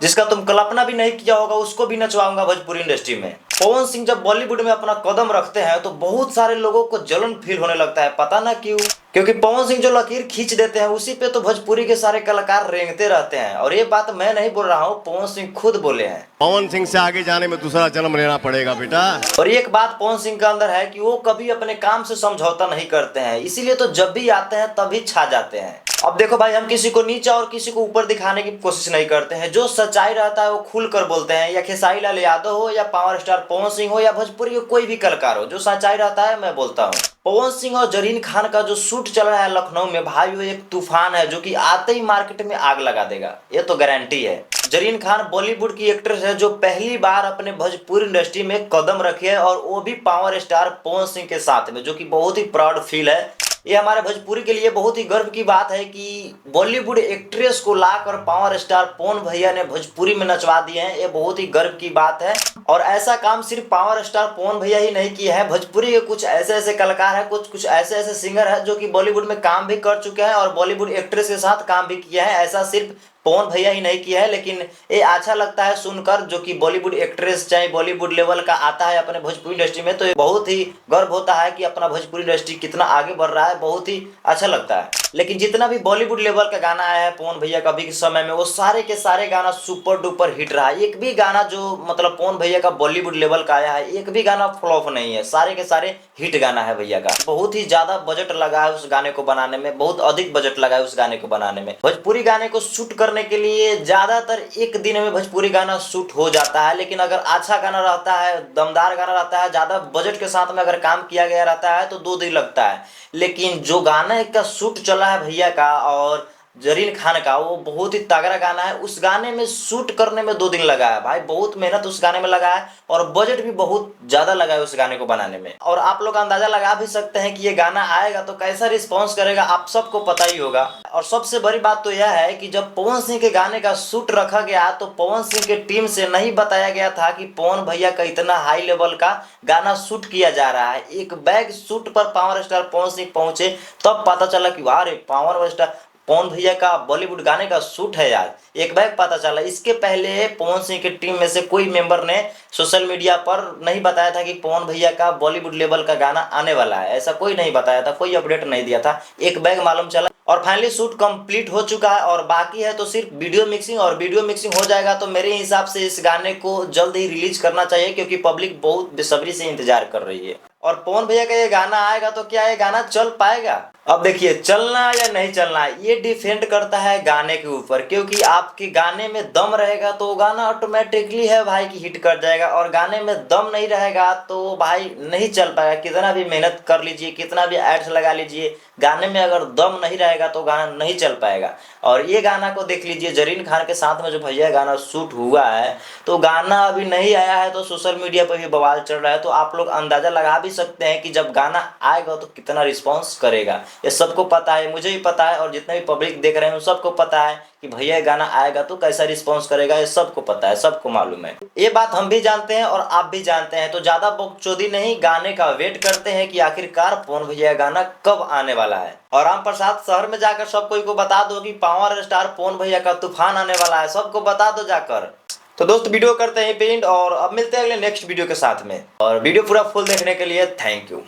जिसका तुम कल्पना भी नहीं किया होगा, उसको भी नचवाऊंगा भोजपुरी इंडस्ट्री में। पवन सिंह जब बॉलीवुड में अपना कदम रखते हैं तो बहुत सारे लोगों को जलन फील होने लगता है, पता ना क्यों। क्योंकि पवन सिंह जो लकीर खींच देते हैं उसी पे तो भोजपुरी के सारे कलाकार रेंगते रहते हैं। और ये बात मैं नहीं बोल रहा हूँ, पवन सिंह खुद बोले हैं। पवन सिंह से आगे जाने में दूसरा जन्म लेना पड़ेगा बेटा। और एक बात पवन सिंह के अंदर है कि वो कभी अपने काम से समझौता नहीं करते हैं, इसीलिए तो जब भी आते हैं तभी छा जाते हैं। अब देखो भाई, हम किसी को नीचा और किसी को ऊपर दिखाने की कोशिश नहीं करते हैं। जो सच्चाई रहता है वो खुल कर बोलते हैं, या खेसारी लाल यादव हो, या पावर स्टार पवन सिंह हो, या भोजपुरी के कोई भी कलाकार हो, जो सच्चाई रहता है मैं बोलता हूँ। पवन सिंह और जरीन खान का जो शूट चल रहा है लखनऊ में भाई, वो एक तूफान है जो कि आते ही मार्केट में आग लगा देगा, ये तो गारंटी है। जरीन खान बॉलीवुड की एक्ट्रेस है जो पहली बार अपने भोजपुरी इंडस्ट्री में कदम रखी है, और वो भी पावर स्टार पवन सिंह के साथ में, जो कि बहुत ही प्राउड फील है। ये हमारे भोजपुरी के लिए बहुत ही गर्व की बात है कि बॉलीवुड एक्ट्रेस को लाकर पावर स्टार पवन भैया ने भोजपुरी में नचवा दिए हैं। ये बहुत ही गर्व की बात है। और ऐसा काम सिर्फ पावर स्टार पवन भैया ही नहीं किए हैं, भोजपुरी के कुछ ऐसे ऐसे कलाकार हैं, कुछ ऐसे ऐसे सिंगर हैं जो कि बॉलीवुड में काम भी कर चुके हैं और बॉलीवुड एक्ट्रेस के साथ काम भी किया है। ऐसा सिर्फ पवन भैया ही नहीं किया है। लेकिन ये अच्छा लगता है सुनकर, जो कि बॉलीवुड एक्ट्रेस चाहे बॉलीवुड लेवल का आता है अपने भोजपुरी इंडस्ट्री में, तो ये बहुत ही गर्व होता है कि अपना भोजपुरी इंडस्ट्री कितना आगे बढ़ रहा है, बहुत ही अच्छा लगता है। लेकिन जितना भी बॉलीवुड लेवल का गाना आया है पवन भैया का अभी के समय में, वो सारे के सारे गाना सुपर डुपर हिट रहा है। एक भी गाना जो मतलब पवन भैया का बॉलीवुड लेवल का आया है, एक भी गाना फ्लॉप नहीं है, सारे के सारे हिट गाना है भैया का। बहुत ही ज्यादा बजट लगा है उस गाने को बनाने में, बहुत अधिक बजट लगा है उस गाने को बनाने में। भोजपुरी गाने को शूट करने के लिए ज्यादातर एक दिन में भोजपुरी गाना शूट हो जाता है। लेकिन अगर अच्छा गाना रहता है, दमदार गाना रहता है, ज्यादा बजट के साथ में अगर काम किया गया रहता है तो 2 दिन लगता है। लेकिन जो गाना का शूट चला है भैया का और जरीन खान का, वो बहुत ही तगड़ा गाना है। उस गाने में शूट करने में 2 दिन लगा है भाई, बहुत मेहनत उस गाने में लगा है और बजट भी बहुत ज्यादा लगा है उस गाने को बनाने में। और आप लोग अंदाजा लगा भी सकते हैं कि ये गाना आएगा तो कैसा रिस्पॉन्स करेगा, आप सबको पता ही होगा। और सबसे बड़ी बात तो यह है कि जब पवन सिंह के गाने का शूट रखा गया तो पवन सिंह के टीम से नहीं बताया गया था कि पवन भैया का इतना हाई लेवल का गाना शूट किया जा रहा है। एक बैग शूट पर पावर स्टार पवन सिंह पहुंचे तब पता चला कि वाह रे, पावर स्टार पवन भैया का बॉलीवुड गाने का शूट है यार, एक बैग पता चला। इसके पहले पवन सिंह की टीम में से कोई मेंबर ने सोशल मीडिया पर नहीं बताया था कि पवन भैया का बॉलीवुड लेवल का गाना आने वाला है, ऐसा कोई नहीं बताया था, कोई अपडेट नहीं दिया था। एक बैग मालूम चला और फाइनली शूट कंप्लीट हो चुका है और बाकी है तो सिर्फ वीडियो मिक्सिंग। और वीडियो मिक्सिंग हो जाएगा तो मेरे हिसाब से इस गाने को जल्द ही रिलीज करना चाहिए, क्योंकि पब्लिक बहुत बेसब्री से इंतजार कर रही है। और पवन भैया का ये गाना आएगा तो क्या ये गाना चल पाएगा? अब देखिए, चलना या नहीं चलना ये डिपेंड करता है गाने के ऊपर, क्योंकि आपके गाने में दम रहेगा तो गाना ऑटोमेटिकली है भाई कि हिट कर जाएगा, और गाने में दम नहीं रहेगा तो भाई नहीं चल पाएगा। कितना भी मेहनत कर लीजिए, कितना भी एड्स लगा लीजिए, गाने में अगर दम नहीं रहेगा तो गाना नहीं चल पाएगा। और ये गाना को देख लीजिए, जरीन खान के साथ में जो भैया गाना शूट हुआ है, तो गाना अभी नहीं आया है तो सोशल मीडिया पर भी बवाल चल रहा है। तो आप लोग अंदाजा लगा भी सकते हैं कि जब गाना आएगा तो कितना रिस्पॉन्स करेगा। ये सबको पता है, मुझे भी पता है, और जितने भी पब्लिक देख रहे हैं उन सबको पता है कि भैया गाना आएगा तो कैसा रिस्पॉन्स करेगा। ये सबको पता है, सबको मालूम है, ये बात हम भी जानते हैं और आप भी जानते हैं। तो ज्यादा बकचोदी नहीं, गाने का वेट करते हैं कि आखिरकार पवन भैया गाना कब आने वाला है। और राम प्रसाद शहर में जाकर सब कोई को बता दो कि पावर स्टार पवन भैया का तूफान आने वाला है, सबको बता दो जाकर। तो दोस्त, वीडियो करते हैं पेंट और अब मिलते हैं अगले नेक्स्ट वीडियो के साथ में। और वीडियो पूरा फुल देखने के लिए थैंक यू।